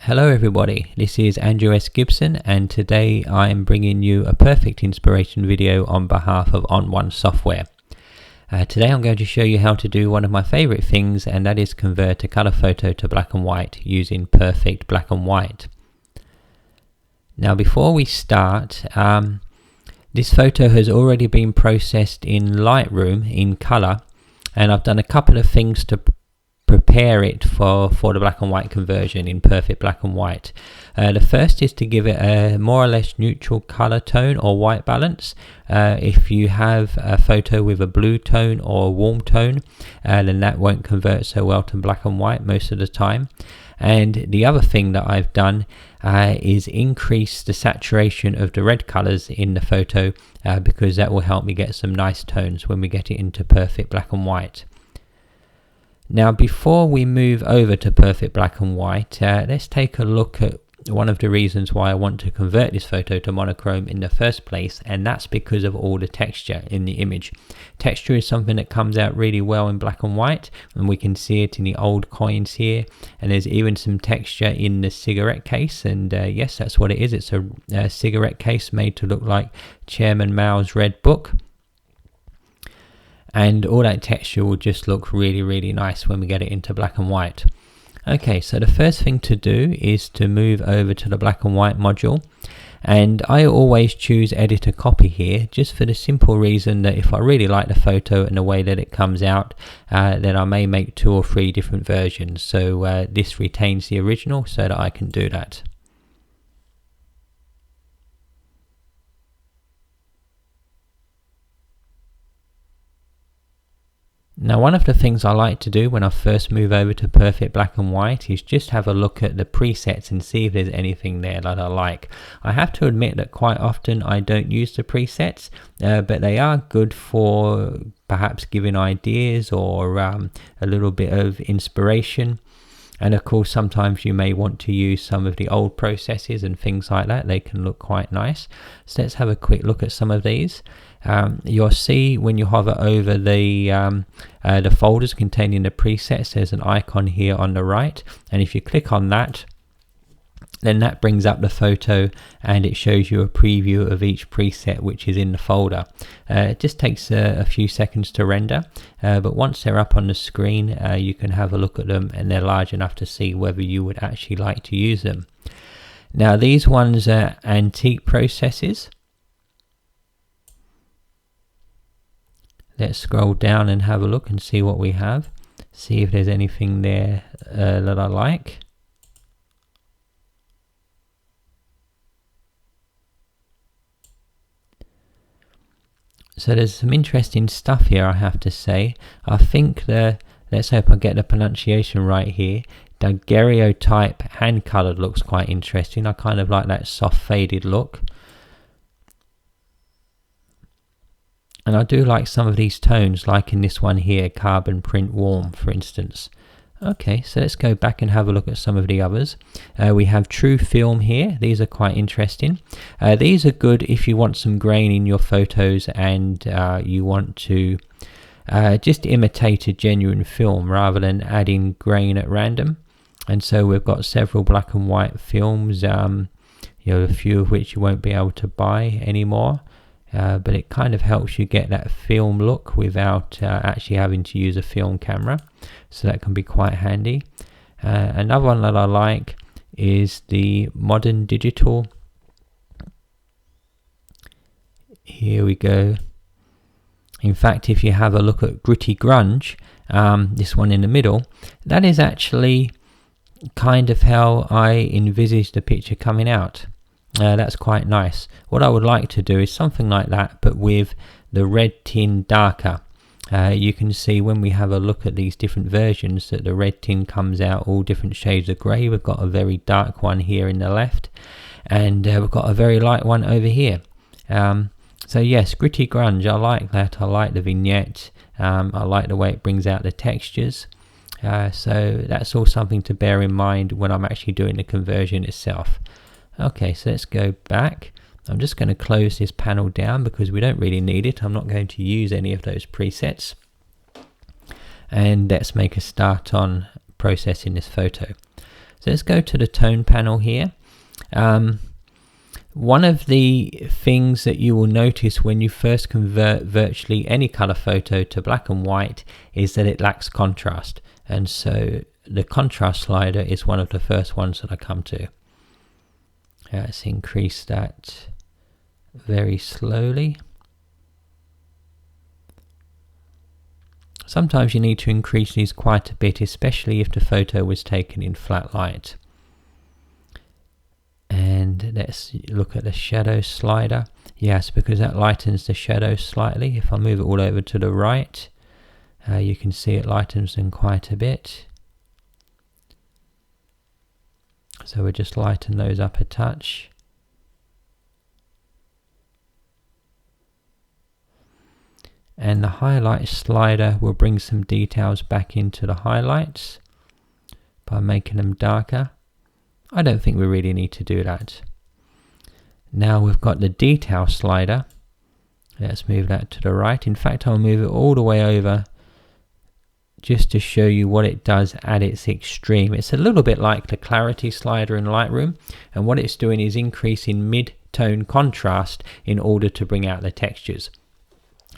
Hello everybody, this is Andrew S. Gibson and today I am bringing you a perfect inspiration video on behalf of On One Software. Today I'm going to show you how to do one of my favorite things, and that is convert a color photo to black and white using Perfect Black and White. Now before we start, this photo has already been processed in Lightroom in color, and I've done a couple of things to prepare it for the black and white conversion in Perfect Black and White. The first is to give it a more or less neutral color tone or white balance. If you have a photo with a blue tone or a warm tone, then that won't convert so well to black and white most of the time. And the other thing that I've done is increase the saturation of the red colors in the photo, because that will help me get some nice tones when we get it into Perfect Black and White. Now before we move over to Perfect Black and White, let's take a look at one of the reasons why I want to convert this photo to monochrome in the first place, and that's because of all the texture in the image. Texture is something that comes out really well in black and white, and we can see it in the old coins here, and there's even some texture in the cigarette case, and yes, that's what it is. It's a cigarette case made to look like Chairman Mao's Red Book. And all that texture will just look really nice when we get it into black and white. Okay, so the first thing to do is to move over to the black and white module, and I always choose edit a copy here, just for the simple reason that if I really like the photo and the way that it comes out, then I may make 2 or 3 different versions. So this retains the original so that I can do that. Now one of the things I like to do when I first move over to Perfect Black and White is just have a look at the presets and see if there's anything there that I like. I have to admit that quite often I don't use the presets, but they are good for perhaps giving ideas or a little bit of inspiration. And of course sometimes you may want to use some of the old processes and things like that. They can look quite nice. So let's have a quick look at some of these. You'll see when you hover over the folders containing the presets, there's an icon here on the right, and if you click on that, then that brings up the photo and it shows you a preview of each preset which is in the folder. It just takes a few seconds to render, but once they're up on the screen, you can have a look at them, and they're large enough to see whether you would actually like to use them. Now these ones are antique processes. Let's scroll down and have a look and see what we have. See if there's anything there that I like. So there's some interesting stuff here, I have to say. I think let's hope I get the pronunciation right here. Daguerreotype hand colored looks quite interesting. I kind of like that soft faded look. And I do like some of these tones, like in this one here, Carbon Print Warm, for instance. Okay, so let's go back and have a look at some of the others. We have True Film here. These are quite interesting. These are good if you want some grain in your photos and you want to just imitate a genuine film rather than adding grain at random. And so we've got several black and white films, a few of which you won't be able to buy anymore. But it kind of helps you get that film look without actually having to use a film camera, so that can be quite handy. Another one that I like is the Modern Digital. Here we go. In fact, if you have a look at Gritty Grunge, this one in the middle, that is actually kind of how I envisaged the picture coming out. That's quite nice. What I would like to do is something like that, but with the red tin darker. You can see when we have a look at these different versions that the red tin comes out all different shades of grey. We've got a very dark one here in the left, and we've got a very light one over here. So yes, Gritty Grunge, I like that. I like the vignette. I like the way it brings out the textures. So that's all something to bear in mind when I'm actually doing the conversion itself. Okay, so let's go back. I'm just going to close this panel down because we don't really need it. I'm not going to use any of those presets. And let's make a start on processing this photo. So let's go to the tone panel here. One of the things that you will notice when you first convert virtually any color photo to black and white is that it lacks contrast, and so the contrast slider is one of the first ones that I come to. Let's increase that very slowly. Sometimes you need to increase these quite a bit, especially if the photo was taken in flat light. And let's look at the shadow slider. Yes, because that lightens the shadow slightly. If I move it all over to the right, you can see it lightens them quite a bit. So we'll just lighten those up a touch. And the highlight slider will bring some details back into the highlights by making them darker. I don't think we really need to do that. Now we've got the detail slider. Let's move that to the right. In fact, I'll move it all the way over just to show you what it does at its extreme. It's a little bit like the clarity slider in Lightroom, and what it's doing is increasing mid-tone contrast in order to bring out the textures.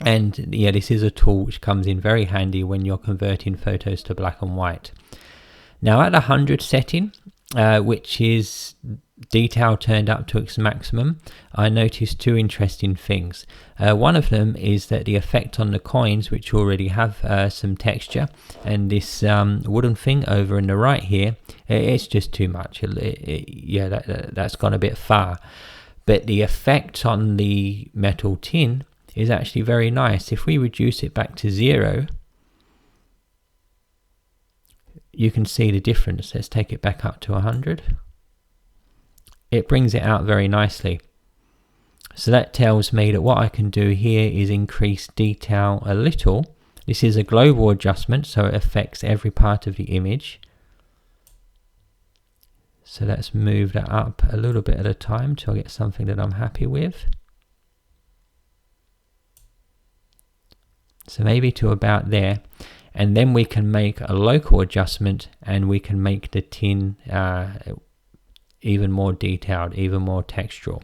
And yeah, this is a tool which comes in very handy when you're converting photos to black and white. Now at the 100 setting, which is detail turned up to its maximum, I noticed two interesting things. One of them is that the effect on the coins, which already have some texture, and this wooden thing over in the right here, it's just too much. Yeah, that's gone a bit far. But the effect on the metal tin is actually very nice. If we reduce it back to 0, you can see the difference. Let's take it back up to 100. It brings it out very nicely. So that tells me that what I can do here is increase detail a little. This is a global adjustment, so it affects every part of the image. So let's move that up a little bit at a time till I get something that I'm happy with. So maybe to about there. And then we can make a local adjustment, and we can make the tin even more detailed, even more textural.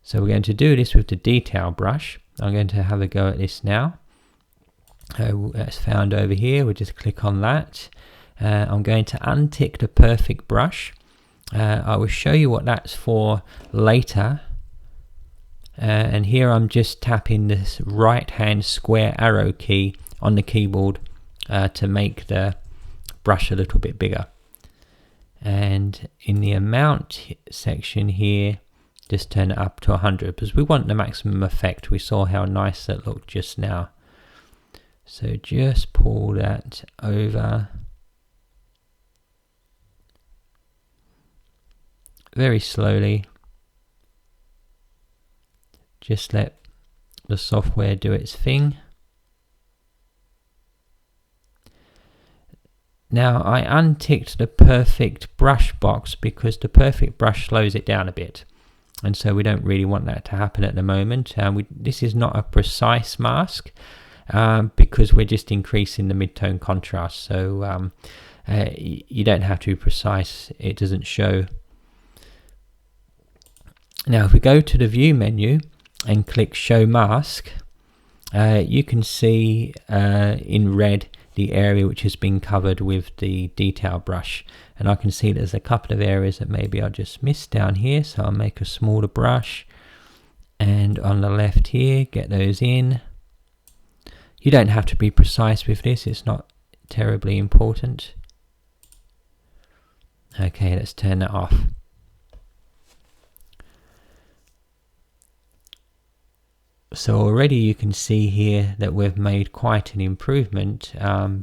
So we're going to do this with the detail brush. I'm going to have a go at this now. That's found over here. We'll just click on that. I'm going to untick the perfect brush. I will show you what that's for later. And here I'm just tapping this right hand square arrow key on the keyboard to make the brush a little bit bigger. And in the amount section here, just turn it up to 100 because we want the maximum effect. We saw how nice that looked just now. So just pull that over very slowly. Just let the software do its thing. Now I unticked the perfect brush box because the perfect brush slows it down a bit, and so we don't really want that to happen at the moment. This is not a precise mask because we're just increasing the mid-tone contrast, so you don't have to be precise, it doesn't show. Now if we go to the view menu and click show mask, you can see in red the area which has been covered with the detail brush, and I can see there's a couple of areas that maybe I just missed down here, so I'll make a smaller brush, and on the left here get those in. You don't have to be precise with this, it's not terribly important. Okay, let's turn that off. So already you can see here that we've made quite an improvement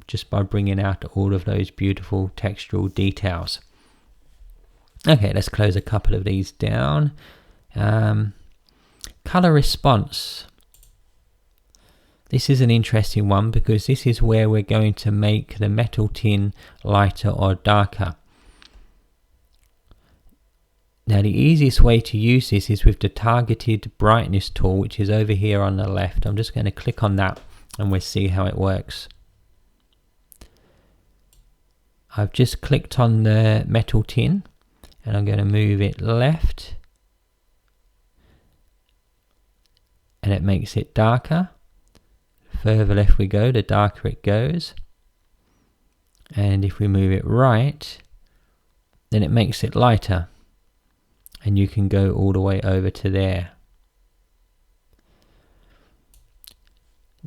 just by bringing out all of those beautiful textural details. Okay, let's close a couple of these down. Color response. This is an interesting one because this is where we're going to make the metal tin lighter or darker. Now the easiest way to use this is with the targeted brightness tool, which is over here on the left. I'm just going to click on that and we'll see how it works. I've just clicked on the metal tin and I'm going to move it left, and it makes it darker. Further left we go, the darker it goes. And if we move it right, then it makes it lighter, and you can go all the way over to there.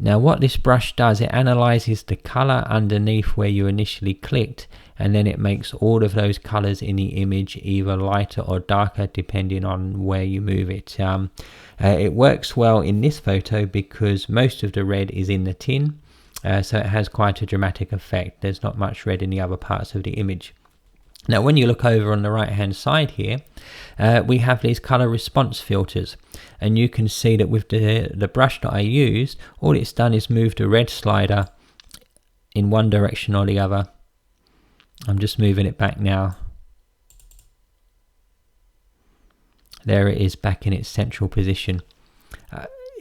Now what this brush does, it analyzes the color underneath where you initially clicked, and then it makes all of those colors in the image either lighter or darker depending on where you move it. It works well in this photo because most of the red is in the tin, so it has quite a dramatic effect. There's not much red in the other parts of the image. Now when you look over on the right hand side here, we have these color response filters, and you can see that with the brush that I used, all it's done is move the red slider in one direction or the other. I'm just moving it back now. There it is, back in its central position.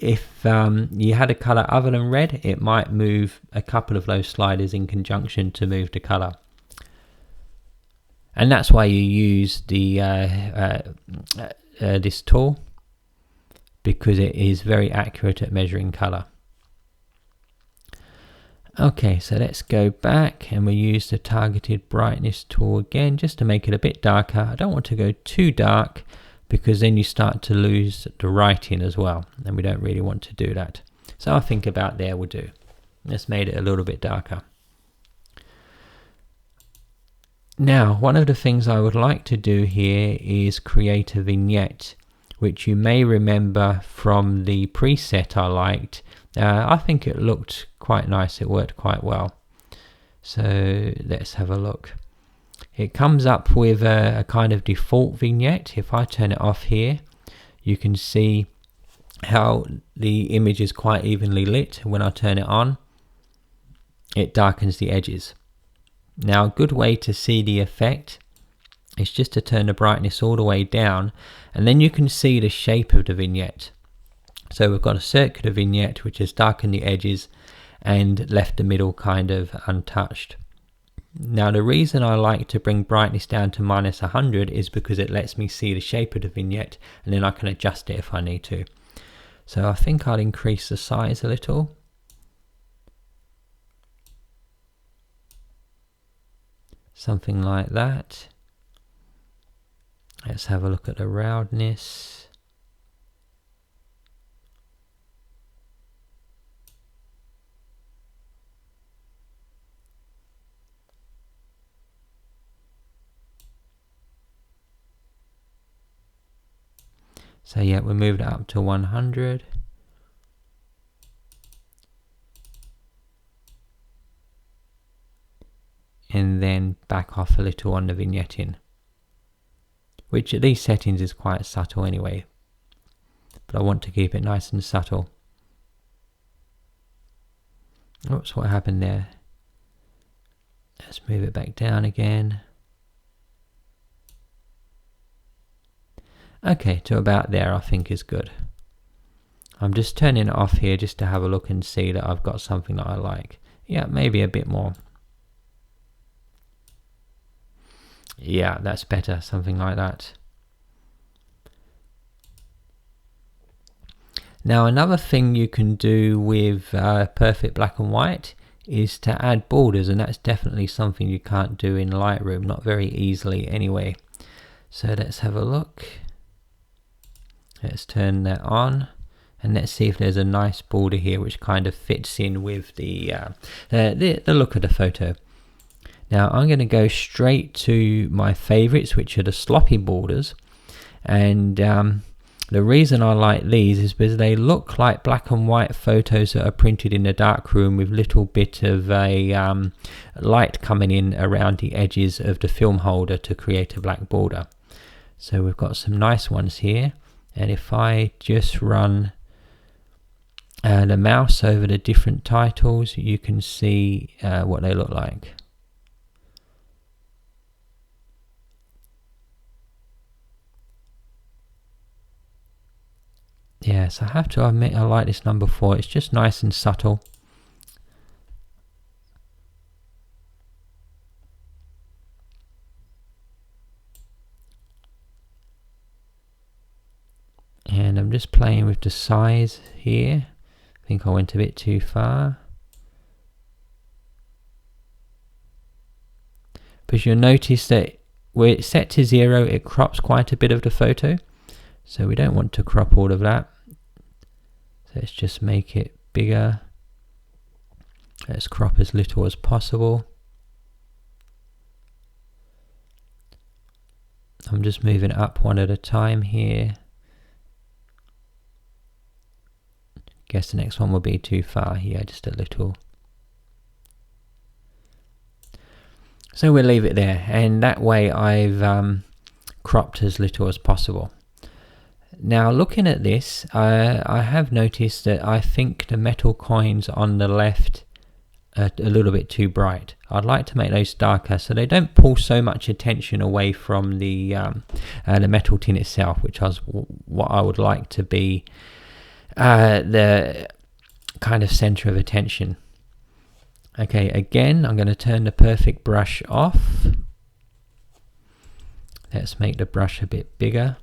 If you had a color other than red, it might move a couple of those sliders in conjunction to move the color. And that's why you use the this tool, because it is very accurate at measuring color. Okay, so let's go back and we use the targeted brightness tool again just to make it a bit darker. I don't want to go too dark because then you start to lose the writing as well, and we don't really want to do that. So I think about there will do. Let's made it a little bit darker. Now, one of the things I would like to do here is create a vignette, which you may remember from the preset I liked. I think it looked quite nice, it worked quite well. So let's have a look. It comes up with a kind of default vignette. If I turn it off here, you can see how the image is quite evenly lit. When I turn it on, it darkens the edges. Now a good way to see the effect is just to turn the brightness all the way down, and then you can see the shape of the vignette. So we've got a circular vignette which has darkened the edges and left the middle kind of untouched. Now the reason I like to bring brightness down to -100 is because it lets me see the shape of the vignette, and then I can adjust it if I need to. So I think I'll increase the size a little. Something like that. Let's have a look at the roundness. So yeah, we moved it up to 100. And then back off a little on the vignetting, which at these settings is quite subtle anyway, but I want to keep it nice and subtle. Oops, what happened there? Let's move it back down again. Okay, to about there I think is good. I'm just turning it off here just to have a look and see that I've got something that I like. Yeah, maybe a bit more. Yeah, that's better, something like that. Now another thing you can do with Perfect Black and White is to add borders, and that's definitely something you can't do in Lightroom, not very easily anyway. So let's have a look. Let's turn that on, and let's see if there's a nice border here which kind of fits in with the look of the photo. Now I'm going to go straight to my favorites, which are the sloppy borders, and the reason I like these is because they look like black and white photos that are printed in the darkroom with little bit of a light coming in around the edges of the film holder to create a black border. So we've got some nice ones here, and if I just run the mouse over the different titles, you can see what they look like. Yes, I have to admit I like this number 4. It's just nice and subtle. And I'm just playing with the size here. I think I went a bit too far. But you'll notice that where it's set to 0, it crops quite a bit of the photo. So we don't want to crop all of that. So let's just make it bigger. Let's crop as little as possible. I'm just moving it up one at a time here. Guess the next one will be too far here, just a little. So we'll leave it there, and that way I've cropped as little as possible. Now looking at this, I have noticed that I think the metal coins on the left are a little bit too bright. I'd like to make those darker so they don't pull so much attention away from the metal tin itself, which is what I would like to be the kind of center of attention. Okay, again, I'm going to turn the Perfect brush off. Let's make the brush a bit bigger.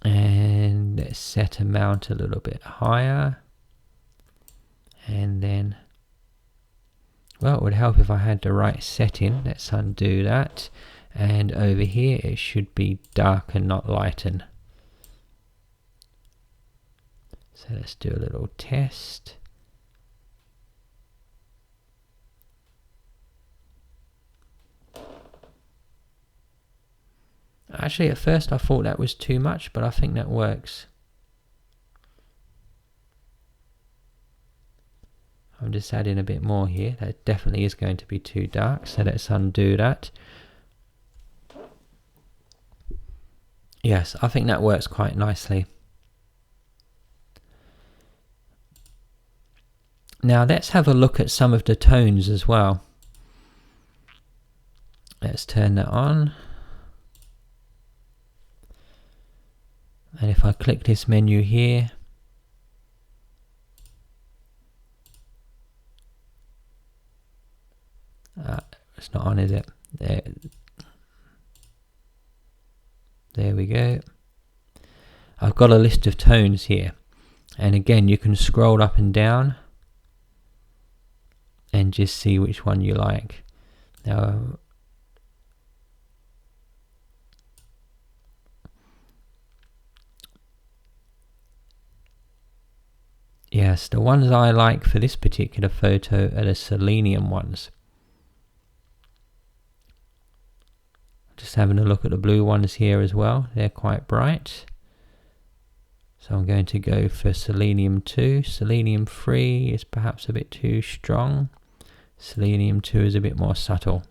And let's set amount a little bit higher. And then, well, it would help if I had the right setting. Let's undo that. And over here, it should be darken, not lighten. So let's do a little test. Actually, at first I thought that was too much, but I think that works. I'm just adding a bit more here. That definitely is going to be too dark, so let's undo that. Yes, I think that works quite nicely. Now let's have a look at some of the tones as well. Let's turn that on. And if I click this menu here, it's not on, is it? There we go. I've got a list of tones here, and again you can scroll up and down and just see which one you like. Now yes, the ones I like for this particular photo are the selenium ones. Just having a look at the blue ones here as well. They're quite bright. So I'm going to go for selenium 2. Selenium 3 is perhaps a bit too strong. Selenium 2 is a bit more subtle.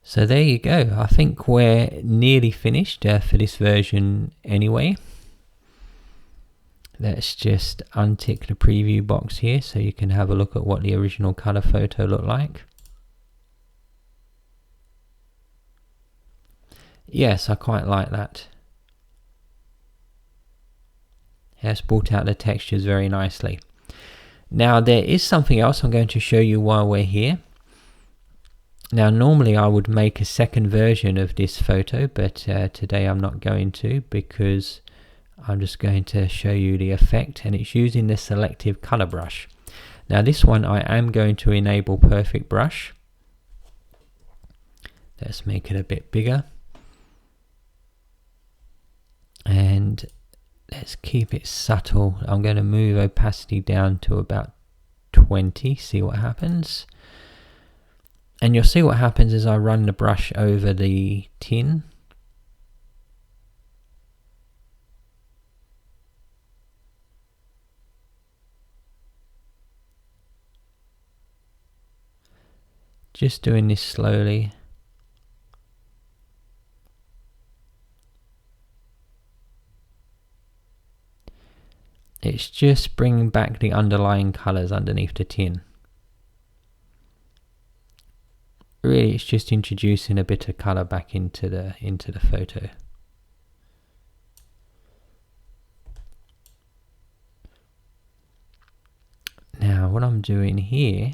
So there you go. I think we're nearly finished for this version anyway. Let's just untick the preview box here so you can have a look at what the original color photo looked like. Yes, I quite like that. It's brought out the textures very nicely. Now there is something else I'm going to show you while we're here. Now normally I would make a second version of this photo, but today I'm not going to, because I'm just going to show you the effect, and it's using the Selective Color brush. Now this one I am going to enable Perfect brush. Let's make it a bit bigger. And let's keep it subtle. I'm going to move opacity down to about 20, see what happens. And you'll see what happens as I run the brush over the tin. Just doing this slowly. It's just bringing back the underlying colours underneath the tin. Really, it's just introducing a bit of colour back into the photo. Now, what I'm doing here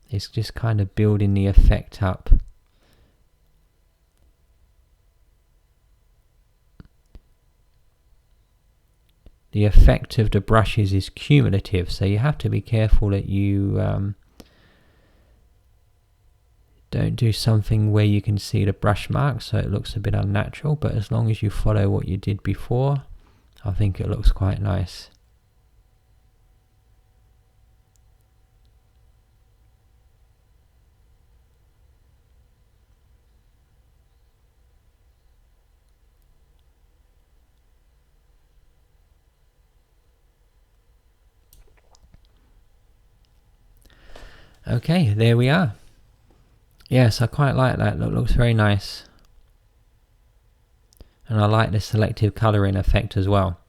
is just kind of building the effect up. the effect of the brushes is cumulative, so you have to be careful that you don't do something where you can see the brush marks so it looks a bit unnatural, but as long as you follow what you did before, I think it looks quite nice. Okay, there we are. Yes, I quite like that. That looks very nice. And I like the selective coloring effect as well.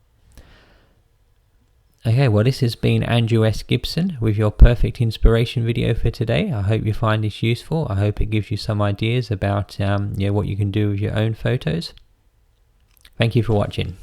Okay, well this has been Andrew S. Gibson with your perfect inspiration video for today. I hope you find this useful. I hope it gives you some ideas about what you can do with your own photos. Thank you for watching.